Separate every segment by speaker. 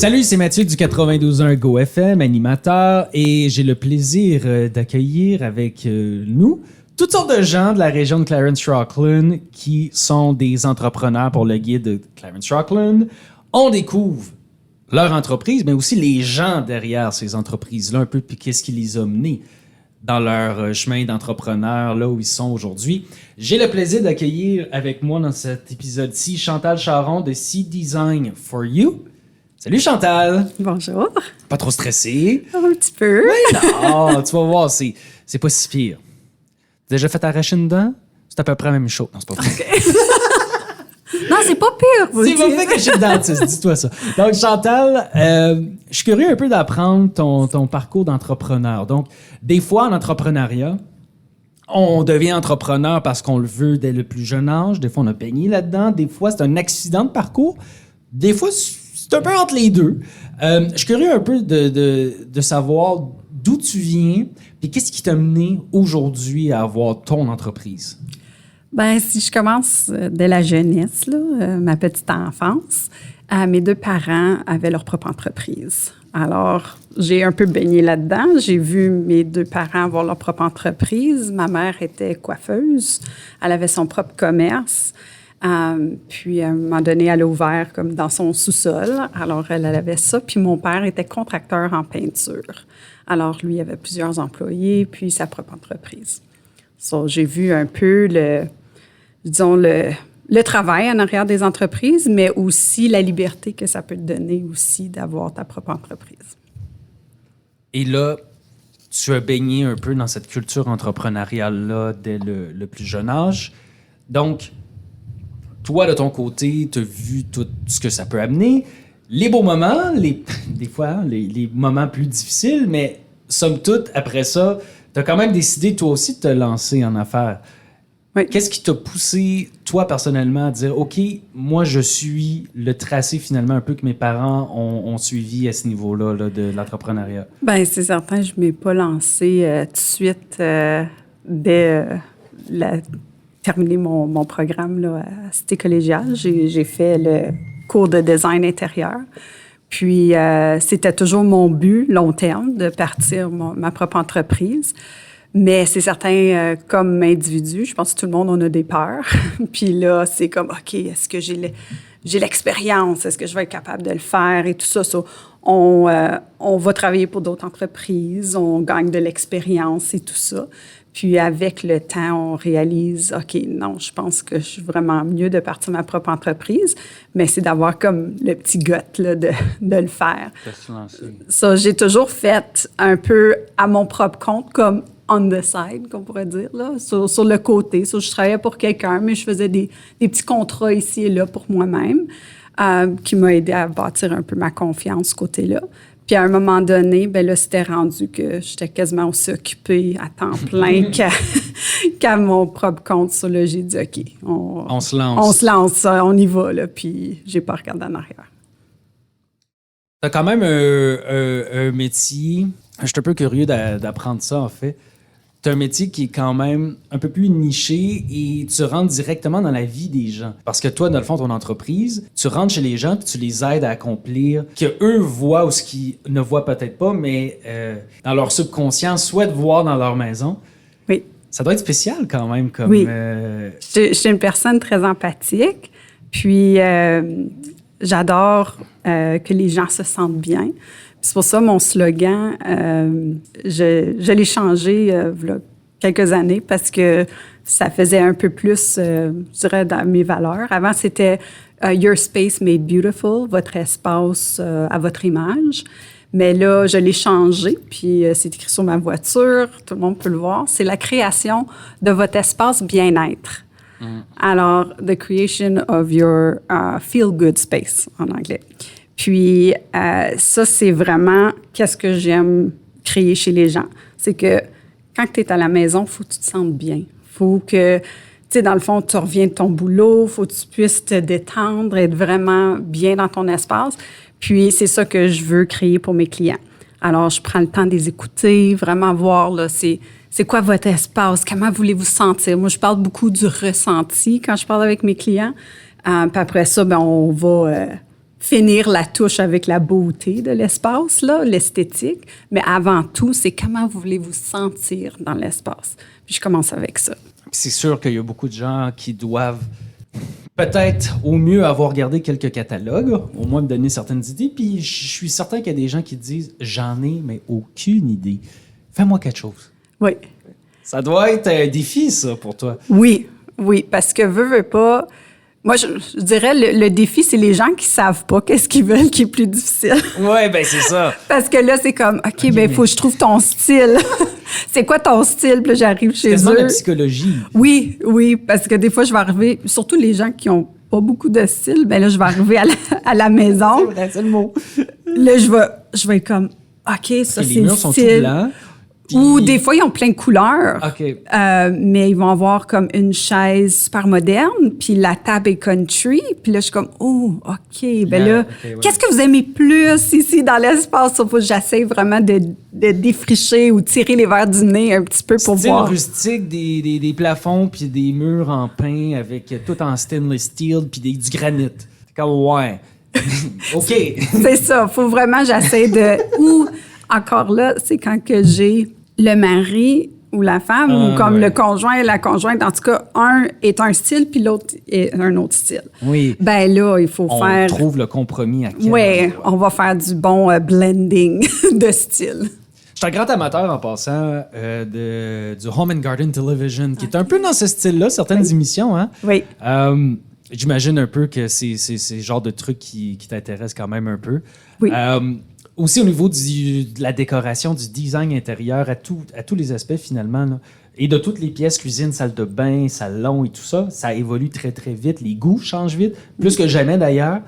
Speaker 1: Salut, c'est Mathieu du 92.1 Go FM, animateur, et j'ai le plaisir d'accueillir avec nous toutes sortes de gens de la région de Clarence-Rocklin qui sont des entrepreneurs pour le guide de Clarence-Rocklin. On découvre leur entreprise, mais aussi les gens derrière ces entreprises-là, un peu, puis qu'est-ce qui les a menés dans leur chemin d'entrepreneur, là où ils sont aujourd'hui. J'ai le plaisir d'accueillir avec moi dans cet épisode-ci Chantal Charon de Seed Design for You. Salut Chantal!
Speaker 2: Bonjour!
Speaker 1: Pas trop stressé?
Speaker 2: Un petit peu.
Speaker 1: Oui, non, tu vas voir, c'est pas si pire. T'as déjà fait arracher une dent? C'est à peu près la même chose. Non, c'est pas vrai.
Speaker 2: Okay. Non, c'est pas pire.
Speaker 1: C'est pas fait que je suis dentiste, dis-toi ça. Donc, Chantal, je suis curieux un peu d'apprendre ton parcours d'entrepreneur. Donc, des fois, en entrepreneuriat, on devient entrepreneur parce qu'on le veut dès le plus jeune âge. Des fois, on a baigné là-dedans. Des fois, c'est un accident de parcours. Des fois, c'est un peu entre les deux. Je suis curieux un peu de savoir d'où tu viens et qu'est-ce qui t'a mené aujourd'hui à avoir ton entreprise.
Speaker 2: Ben, si je commence dès la jeunesse, là, ma petite enfance, mes deux parents avaient leur propre entreprise. Alors, j'ai un peu baigné là-dedans. J'ai vu mes deux parents avoir leur propre entreprise. Ma mère était coiffeuse. Elle avait son propre commerce. Puis, à un moment donné, elle a ouvert comme dans son sous-sol. Alors, elle avait ça. Puis, mon père était contracteur en peinture. Alors, lui, il avait plusieurs employés, puis sa propre entreprise. So, j'ai vu un peu le travail en arrière des entreprises, mais aussi la liberté que ça peut te donner aussi d'avoir ta propre entreprise.
Speaker 1: Et là, tu as baigné un peu dans cette culture entrepreneuriale-là dès le plus jeune âge. Donc, toi, de ton côté, tu as vu tout ce que ça peut amener. Les beaux moments, des fois, les moments plus difficiles, mais somme toute, après ça, tu as quand même décidé, toi aussi, de te lancer en affaires.
Speaker 2: Oui.
Speaker 1: Qu'est-ce qui t'a poussé, toi, personnellement, à dire, OK, moi, je suis le tracé, finalement, un peu que mes parents ont suivi à ce niveau-là là, de l'entrepreneuriat?
Speaker 2: Bien, c'est certain, je ne m'ai pas lancée tout de suite dès terminer mon programme là, à Cité collégiale. J'ai fait le cours de design intérieur. Puis, c'était toujours mon but, long terme, de partir ma propre entreprise. Mais c'est certain, comme individu, je pense que tout le monde, on a des peurs. Puis là, c'est comme, OK, est-ce que j'ai l'expérience? Est-ce que je vais être capable de le faire? Et tout ça. On va travailler pour d'autres entreprises, on gagne de l'expérience et tout ça. Puis avec le temps, on réalise, OK, non, je pense que je suis vraiment mieux de partir ma propre entreprise, mais c'est d'avoir comme le petit gut là, de le faire. Ça, j'ai toujours fait un peu à mon propre compte, comme on the side, qu'on pourrait dire, là, sur le côté. Je travaillais pour quelqu'un, mais je faisais des petits contrats ici et là pour moi-même, qui m'a aidé à bâtir un peu ma confiance, ce côté-là. Puis à un moment donné, ben là, c'était rendu que j'étais quasiment aussi occupée à temps plein qu'à mon propre compte. Ça, là, j'ai dit, OK,
Speaker 1: on se lance.
Speaker 2: On se lance, on y va, là. Puis j'ai pas regardé en arrière.
Speaker 1: T'as quand même un métier, je suis un peu curieux d'apprendre ça, en fait. Tu as un métier qui est quand même un peu plus niché et tu rentres directement dans la vie des gens. Parce que toi, dans le fond, ton entreprise, tu rentres chez les gens puis tu les aides à accomplir qu'eux voient ou ce qu'ils ne voient peut-être pas, mais dans leur subconscient, souhaitent voir dans leur maison.
Speaker 2: Oui.
Speaker 1: Ça doit être spécial quand même. Comme,
Speaker 2: oui. Je suis une personne très empathique. Puis, j'adore que les gens se sentent bien. C'est pour ça, mon slogan, je l'ai changé il y a quelques années parce que ça faisait un peu plus, je dirais, dans mes valeurs. Avant, c'était « Your space made beautiful », votre espace à votre image. Mais là, je l'ai changé, puis c'est écrit sur ma voiture, tout le monde peut le voir. C'est la création de votre espace bien-être. Alors, « The creation of your feel-good space » en anglais. Puis, ça, c'est vraiment qu'est-ce que j'aime créer chez les gens. C'est que quand tu es à la maison, il faut que tu te sentes bien. Il faut que, tu sais, dans le fond, tu reviens de ton boulot, il faut que tu puisses te détendre, être vraiment bien dans ton espace. Puis, c'est ça que je veux créer pour mes clients. Alors, je prends le temps de les écouter, vraiment voir, là, c'est quoi votre espace, comment voulez-vous sentir. Moi, je parle beaucoup du ressenti quand je parle avec mes clients. Puis après ça, ben on va finir la touche avec la beauté de l'espace, là, l'esthétique. Mais avant tout, c'est comment vous voulez vous sentir dans l'espace. Puis je commence avec ça.
Speaker 1: Puis c'est sûr qu'il y a beaucoup de gens qui doivent peut-être au mieux avoir regardé quelques catalogues, au moins me donner certaines idées. Puis je suis certain qu'il y a des gens qui disent « J'en ai, mais aucune idée. Fais-moi quelque chose. »
Speaker 2: Oui.
Speaker 1: Ça doit être un défi, ça, pour toi.
Speaker 2: Oui, parce que veux pas... Moi, je dirais, le défi, c'est les gens qui savent pas qu'est-ce qu'ils veulent qui est plus difficile.
Speaker 1: Ouais, ben c'est ça.
Speaker 2: Parce que là, c'est comme, OK, ben il faut que je trouve ton style. C'est quoi ton style? Puis là, j'arrive chez eux.
Speaker 1: C'est quasiment la psychologie.
Speaker 2: Oui, parce que des fois, je vais arriver, surtout les gens qui ont pas beaucoup de style, ben là, je vais arriver à la maison.
Speaker 1: C'est vrai, c'est le mot.
Speaker 2: Là, je vais être comme, OK, ça, c'est
Speaker 1: les murs
Speaker 2: le
Speaker 1: sont tout
Speaker 2: style.
Speaker 1: blancs. Puis...
Speaker 2: Ou des fois, ils ont plein de couleurs.
Speaker 1: OK.
Speaker 2: Mais ils vont avoir comme une chaise super moderne, puis la table est country. Puis là, je suis comme, oh, OK. Ben là,
Speaker 1: ouais.
Speaker 2: Qu'est-ce que vous aimez plus ici dans l'espace? Sauf que j'essaie vraiment de défricher ou tirer les verres du nez un petit peu pour
Speaker 1: style
Speaker 2: voir.
Speaker 1: rustique, des plafonds, puis des murs en pin avec tout en stainless steel, puis du granit. C'est comme, ouais. OK.
Speaker 2: C'est ça. Faut vraiment, j'essaie de... Ou, encore là, c'est quand que j'ai le mari ou la femme, ou comme le conjoint et la conjointe. En tout cas, un est un style, puis l'autre est un autre style.
Speaker 1: Oui.
Speaker 2: Ben là, il faut faire...
Speaker 1: On trouve le compromis à quel
Speaker 2: Oui,
Speaker 1: endroit.
Speaker 2: on va faire du bon blending de style.
Speaker 1: Je suis un grand amateur, en passant, du Home and Garden Television, qui est un peu dans ce style-là, certaines émissions. Hein?
Speaker 2: Oui.
Speaker 1: J'imagine un peu que c'est le genre de truc qui t'intéresse quand même un peu.
Speaker 2: Oui.
Speaker 1: Aussi au niveau de la décoration, du design intérieur, à tous les aspects finalement, là, et de toutes les pièces, cuisine, salle de bain, salon et tout ça, ça évolue très très vite. Les goûts changent vite, plus que jamais d'ailleurs.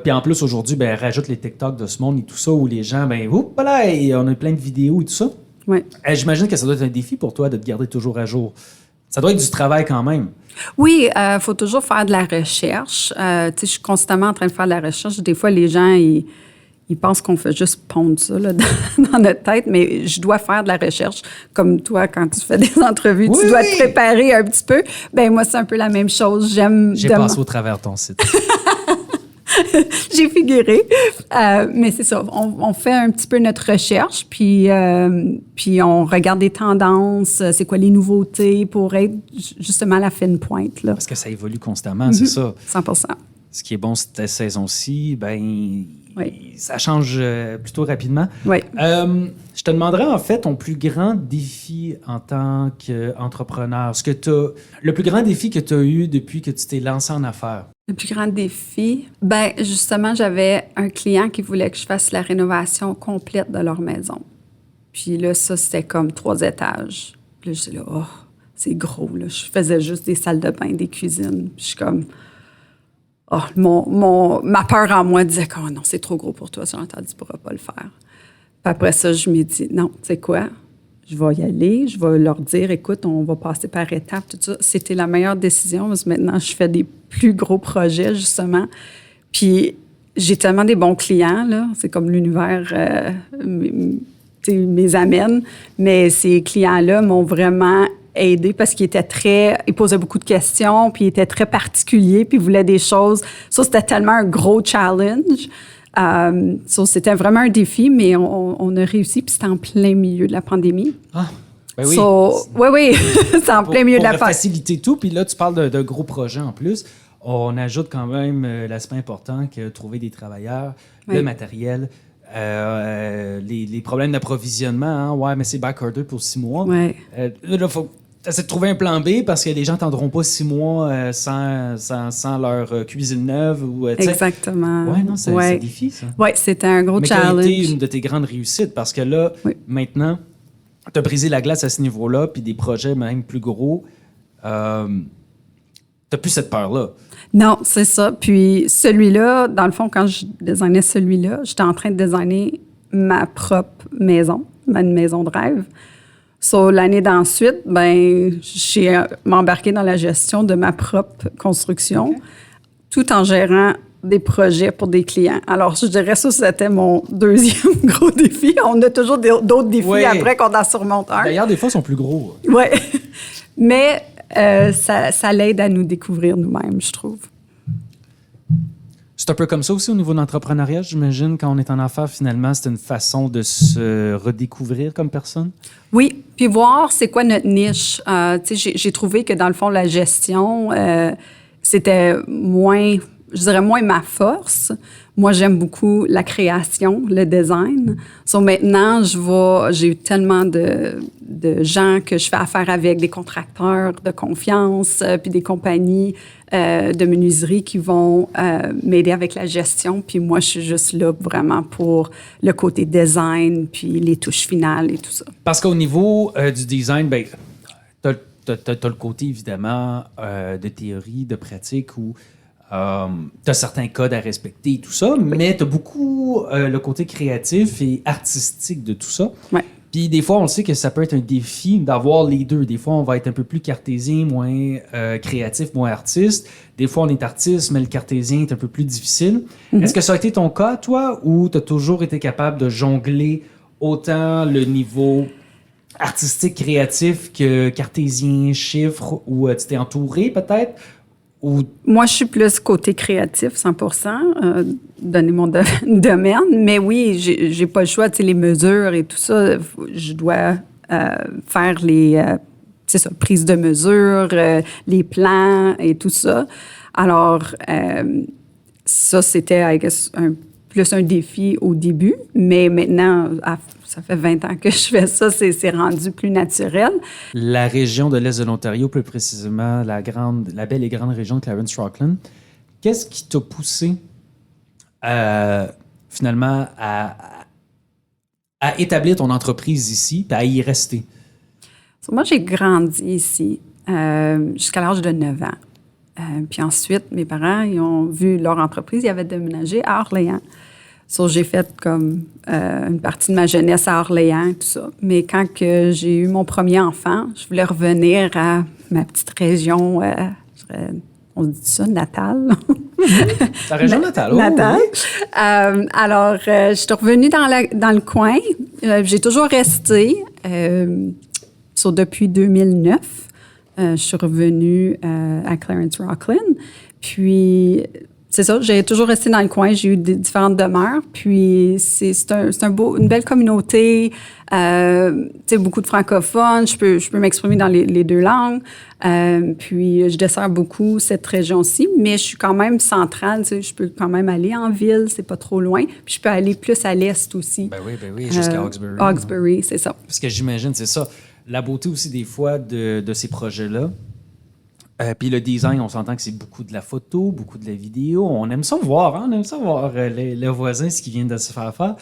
Speaker 1: Puis en plus aujourd'hui, ben rajoute les TikTok de ce monde et tout ça, où les gens, ben oups, voilà, et on a plein de vidéos et tout ça.
Speaker 2: Oui.
Speaker 1: J'imagine que ça doit être un défi pour toi de te garder toujours à jour. Ça doit être du travail quand même.
Speaker 2: Oui, faut toujours faire de la recherche. Tu sais, je suis constamment en train de faire de la recherche. Des fois, les gens, ils pensent qu'on fait juste pondre ça là, dans notre tête, mais je dois faire de la recherche. Comme toi, quand tu fais des entrevues, tu dois te préparer un petit peu. Ben moi, c'est un peu la même chose.
Speaker 1: J'ai passé au travers ton site.
Speaker 2: J'ai figuré. Mais c'est ça. On fait un petit peu notre recherche, puis on regarde des tendances, c'est quoi les nouveautés pour être justement à la fine pointe. Là.
Speaker 1: Parce que ça évolue constamment, c'est ça.
Speaker 2: 100%.
Speaker 1: Ce qui est bon cette saison-ci, ben, ça change plutôt rapidement.
Speaker 2: Oui.
Speaker 1: Je te demanderais en fait ton plus grand défi en tant qu'entrepreneur. Le plus grand défi que tu as eu depuis que tu t'es lancé en affaires.
Speaker 2: Le plus grand défi, ben justement, j'avais un client qui voulait que je fasse la rénovation complète de leur maison. Puis là, ça, c'était comme 3 étages. Puis là, j'étais là, oh, c'est gros, là. Je faisais juste des salles de bain, des cuisines. Puis je suis comme... Oh, ma peur en moi disait oh non, c'est trop gros pour toi, Chantal, tu ne pourras pas le faire. Puis après ça, je me dis, non, tu sais quoi, je vais y aller, je vais leur dire, écoute, on va passer par étapes, tout ça. C'était la meilleure décision parce que maintenant, je fais des plus gros projets, justement. Puis j'ai tellement des bons clients, là, c'est comme l'univers mes amène, mais ces clients-là m'ont vraiment aidé parce qu'ils posaient beaucoup de questions, puis ils étaient très particuliers, puis ils voulaient des choses. Ça, c'était tellement un gros challenge. C'était vraiment un défi, mais on a réussi, puis c'était en plein milieu de la pandémie.
Speaker 1: Ah, ben oui.
Speaker 2: Oui, c'est en plein milieu de la pandémie.
Speaker 1: Pour faciliter tout, puis là, tu parles d'un gros projet en plus. On ajoute quand même l'aspect important que trouver des travailleurs, le matériel, les problèmes d'approvisionnement. Hein? Ouais, mais c'est back-order pour 6 mois.
Speaker 2: Ouais.
Speaker 1: Là, faut essayer de trouver un plan B parce que les gens n'attendront pas 6 mois sans leur cuisine neuve.
Speaker 2: Exactement.
Speaker 1: Oui, non, c'est un défi, ça.
Speaker 2: Oui, c'était un gros challenge.
Speaker 1: Mais qui a été une de tes grandes réussites parce que là, maintenant, tu as brisé la glace à ce niveau-là, puis des projets même plus gros. Tu n'as plus cette peur-là.
Speaker 2: Non, c'est ça. Puis celui-là, dans le fond, quand je designais celui-là, j'étais en train de designer ma propre maison, ma maison de rêve. L'année d'ensuite, j'ai m'embarqué dans la gestion de ma propre construction, tout en gérant des projets pour des clients. Alors, je dirais ça, c'était mon deuxième gros défi. On a toujours d'autres défis après qu'on en surmonte un.
Speaker 1: D'ailleurs, des fois, ils sont plus gros.
Speaker 2: Oui. Mais ça l'aide à nous découvrir nous-mêmes, je trouve.
Speaker 1: C'est un peu comme ça aussi au niveau de l'entrepreneuriat, j'imagine, quand on est en affaires, finalement, c'est une façon de se redécouvrir comme personne?
Speaker 2: Oui, puis voir c'est quoi notre niche. Tu sais, j'ai trouvé que dans le fond, la gestion, c'était moins, je dirais moins ma force. Moi, j'aime beaucoup la création, le design. Maintenant, j'ai eu tellement de gens que je fais affaire avec, des contracteurs de confiance, puis des compagnies de menuiserie qui vont m'aider avec la gestion. Puis moi, je suis juste là vraiment pour le côté design, puis les touches finales et tout ça.
Speaker 1: Parce qu'au niveau du design, ben, t'as le côté, évidemment, de théorie, de pratique, où tu as certains codes à respecter et tout ça, mais tu as beaucoup le côté créatif et artistique de tout ça.
Speaker 2: Ouais.
Speaker 1: Puis des fois, on sait que ça peut être un défi d'avoir les deux. Des fois, on va être un peu plus cartésien, moins créatif, moins artiste. Des fois, on est artiste, mais le cartésien est un peu plus difficile. Mm-hmm. Est-ce que ça a été ton cas, toi, ou tu as toujours été capable de jongler autant le niveau artistique, créatif que cartésien, chiffre, ou tu t'es entouré peut-être? Ou...
Speaker 2: Moi, je suis plus côté créatif, 100%, donner mon domaine. Mais oui, j'ai pas le choix. Tu sais, les mesures et tout ça, je dois faire c'est ça, prise de mesure, les plans et tout ça. Alors, ça, c'était, I guess, plus un défi au début. Mais maintenant, ça fait 20 ans que je fais ça, c'est rendu plus naturel.
Speaker 1: La région de l'Est de l'Ontario, plus précisément la belle et grande région de Clarence-Rockland, qu'est-ce qui t'a poussé finalement à établir ton entreprise ici et à y rester?
Speaker 2: Moi, j'ai grandi ici jusqu'à l'âge de 9 ans. Puis ensuite, mes parents, ils ont vu leur entreprise, ils avaient déménagé à Orléans. J'ai fait comme une partie de ma jeunesse à Orléans et tout ça. Mais quand que j'ai eu mon premier enfant, je voulais revenir à ma petite région, on dit ça, natale.
Speaker 1: Ta région natale,
Speaker 2: natale. Oui. Alors, je suis revenue dans le coin. J'ai toujours resté. Depuis 2009, je suis revenue à Clarence-Rockland. Puis... C'est ça, j'ai toujours resté dans le coin, j'ai eu différentes demeures, puis c'est une belle communauté, beaucoup de francophones, je peux m'exprimer dans les deux langues, puis je desserre beaucoup cette région-ci, mais je suis quand même centrale, je peux quand même aller en ville, c'est pas trop loin, puis je peux aller plus à l'est aussi.
Speaker 1: Ben oui, jusqu'à Hawkesbury.
Speaker 2: Hawkesbury, c'est ça.
Speaker 1: Parce que j'imagine, c'est ça, la beauté aussi des fois de ces projets-là. Puis le design, on s'entend que c'est beaucoup de la photo, beaucoup de la vidéo. On aime ça voir, hein? On aime ça voir le voisin, ce qui vient de se faire faire.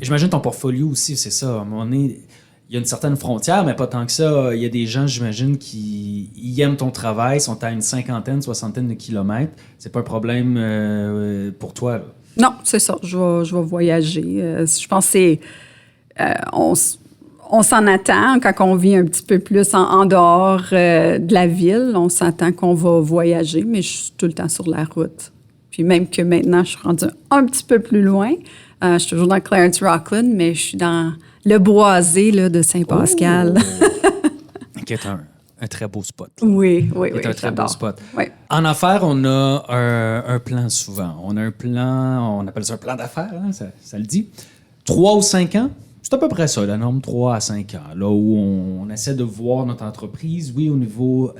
Speaker 1: J'imagine ton portfolio aussi, c'est ça. À un moment donné, il y a une certaine frontière, mais pas tant que ça. Il y a des gens, j'imagine, qui aiment ton travail, sont à une 50, 60 de kilomètres. C'est pas un problème pour toi, là.
Speaker 2: Non, c'est ça. Je vais voyager. Je pense que c'est... On s'en attend quand on vit un petit peu plus en dehors de la ville. On s'attend qu'on va voyager, mais je suis tout le temps sur la route. Puis même que maintenant, je suis rendue un petit peu plus loin. Je suis toujours dans Clarence-Rockland, mais je suis dans le boisé là, de Saint-Pascal.
Speaker 1: Oh! Qui est un très beau spot. Là.
Speaker 2: Oui,
Speaker 1: C'est un très beau spot.
Speaker 2: Oui.
Speaker 1: En affaires, on a un plan souvent. On a un plan, on appelle ça un plan d'affaires, hein, ça le dit. 3 ou 5 ans. C'est à peu près ça, la norme 3 à 5 ans, là où on essaie de voir notre entreprise, oui, au niveau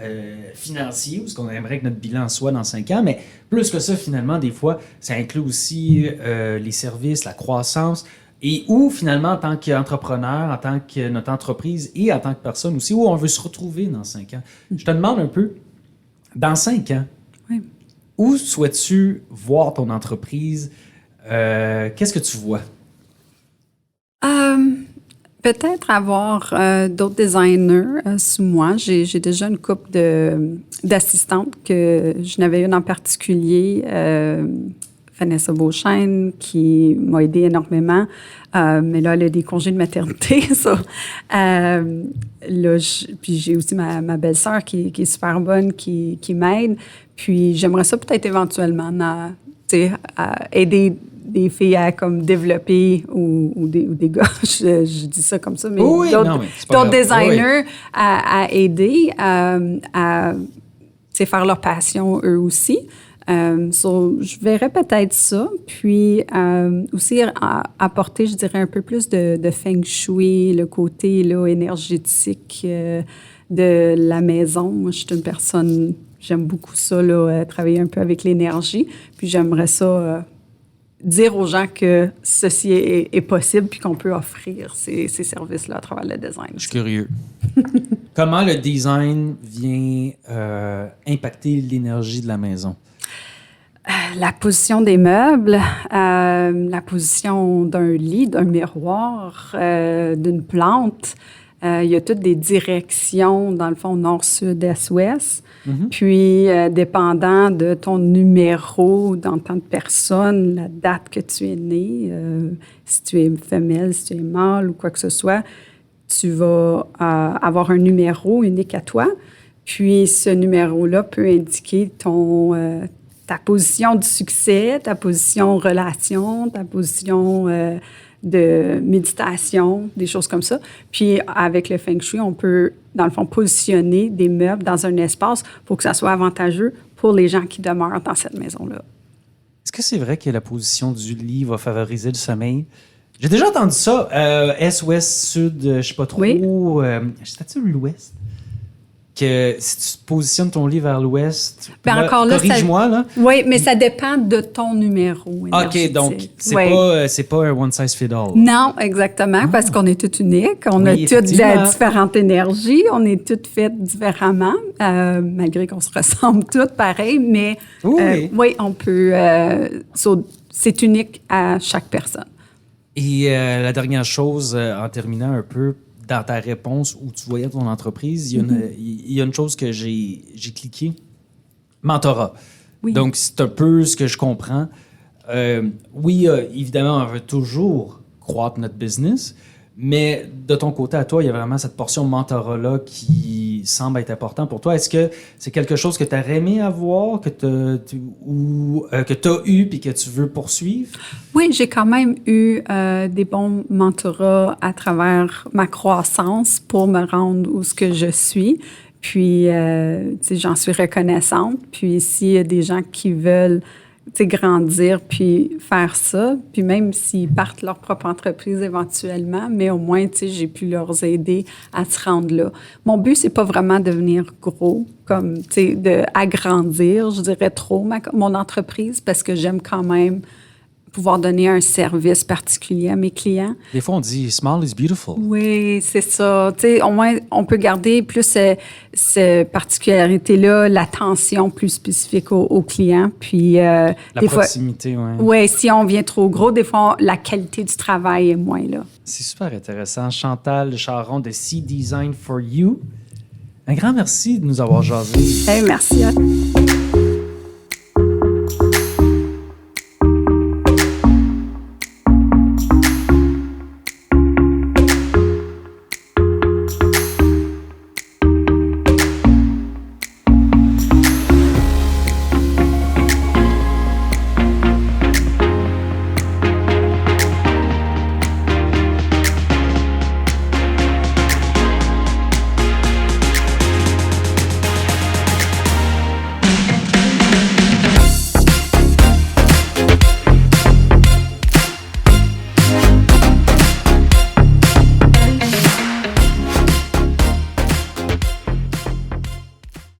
Speaker 1: financier, parce qu'on aimerait que notre bilan soit dans 5 ans, mais plus que ça, finalement, des fois, ça inclut aussi les services, la croissance, et où, finalement, en tant qu'entrepreneur, en tant que notre entreprise et en tant que personne aussi, où on veut se retrouver dans 5 ans. Je te demande un peu, dans 5 ans,
Speaker 2: oui.
Speaker 1: Où souhaites-tu voir ton entreprise? Qu'est-ce que tu vois?
Speaker 2: Peut-être avoir d'autres designers sous moi. J'ai déjà une couple d'assistantes que je n'avais une en particulier, Vanessa Beauchesne, qui m'a aidée énormément. Mais là, elle a des congés de maternité. Puis j'ai aussi ma belle-sœur qui est super bonne, qui m'aide. Puis j'aimerais ça peut-être éventuellement à aider des filles à comme développer ou des gars, je dis ça comme ça, mais d'autres designers à aider à faire leur passion eux aussi. Je verrais peut-être ça. Puis aussi apporter, je dirais, un peu plus de feng shui, le côté là, énergétique de la maison. Moi, je suis une personne, j'aime beaucoup ça, là, travailler un peu avec l'énergie. Puis j'aimerais ça dire aux gens que ceci est possible puis qu'on peut offrir ces services-là à travers le design.
Speaker 1: Je suis curieux. Comment le design vient impacter l'énergie de la maison?
Speaker 2: La position des meubles, la position d'un lit, d'un miroir, d'une plante. Il y a toutes des directions, dans le fond, nord, sud, est, ouest. Mm-hmm. Puis, dépendant de ton numéro dans tant de personnes, la date que tu es né, si tu es femelle, si tu es mâle ou quoi que ce soit, tu vas avoir un numéro unique à toi. Puis, ce numéro-là peut indiquer ta position de succès, ta position relation, ta position de méditation, des choses comme ça. Puis, avec le Feng Shui, on peut, dans le fond, positionner des meubles dans un espace pour que ça soit avantageux pour les gens qui demeurent dans cette maison-là.
Speaker 1: Est-ce que c'est vrai que la position du lit va favoriser le sommeil? J'ai déjà entendu ça. Est, ouest, sud, je sais pas trop.
Speaker 2: Oui.
Speaker 1: C'était-tu l'ouest? Que si tu positionnes ton lit vers l'ouest,
Speaker 2: corrige-moi,
Speaker 1: là.
Speaker 2: Oui, mais ça dépend de ton numéro énergétique.
Speaker 1: OK, donc c'est pas un one size fit all.
Speaker 2: Non, exactement, parce qu'on est tous uniques. On a toutes différentes énergies. On est toutes faites différemment, malgré qu'on se ressemble toutes pareil. Mais oui, on peut... c'est unique à chaque personne.
Speaker 1: Et la dernière chose, en terminant un peu, dans ta réponse où tu voyais ton entreprise, il y a une chose que j'ai cliqué. Mentorat.
Speaker 2: Oui.
Speaker 1: Donc, c'est un peu ce que je comprends. Oui, évidemment, on veut toujours croître notre business, mais de ton côté à toi, il y a vraiment cette portion mentorat-là qui semble être important pour toi. Est-ce que c'est quelque chose que tu aurais aimé avoir, que tu as eu puis que tu veux poursuivre?
Speaker 2: Oui, j'ai quand même eu des bons mentorats à travers ma croissance pour me rendre où ce que je suis. Puis, j'en suis reconnaissante. Puis, s'il y a des gens qui veulent grandir puis faire ça, puis même s'ils partent leur propre entreprise éventuellement, mais au moins, j'ai pu leur aider à se rendre là. Mon but, c'est pas vraiment devenir gros, comme, d'agrandir, je dirais trop, mon entreprise, parce que j'aime quand même pouvoir donner un service particulier à mes clients.
Speaker 1: Des fois, on dit « small is beautiful ».
Speaker 2: Oui, c'est ça. Au moins, on peut garder plus cette particularité-là, l'attention plus spécifique aux clients. Puis,
Speaker 1: la proximité, oui.
Speaker 2: Oui, si on vient trop gros, des fois, la qualité du travail est moins là.
Speaker 1: C'est super intéressant. Chantal Charron de C Design for You. Un grand merci de nous avoir jasé.
Speaker 2: Merci à toi.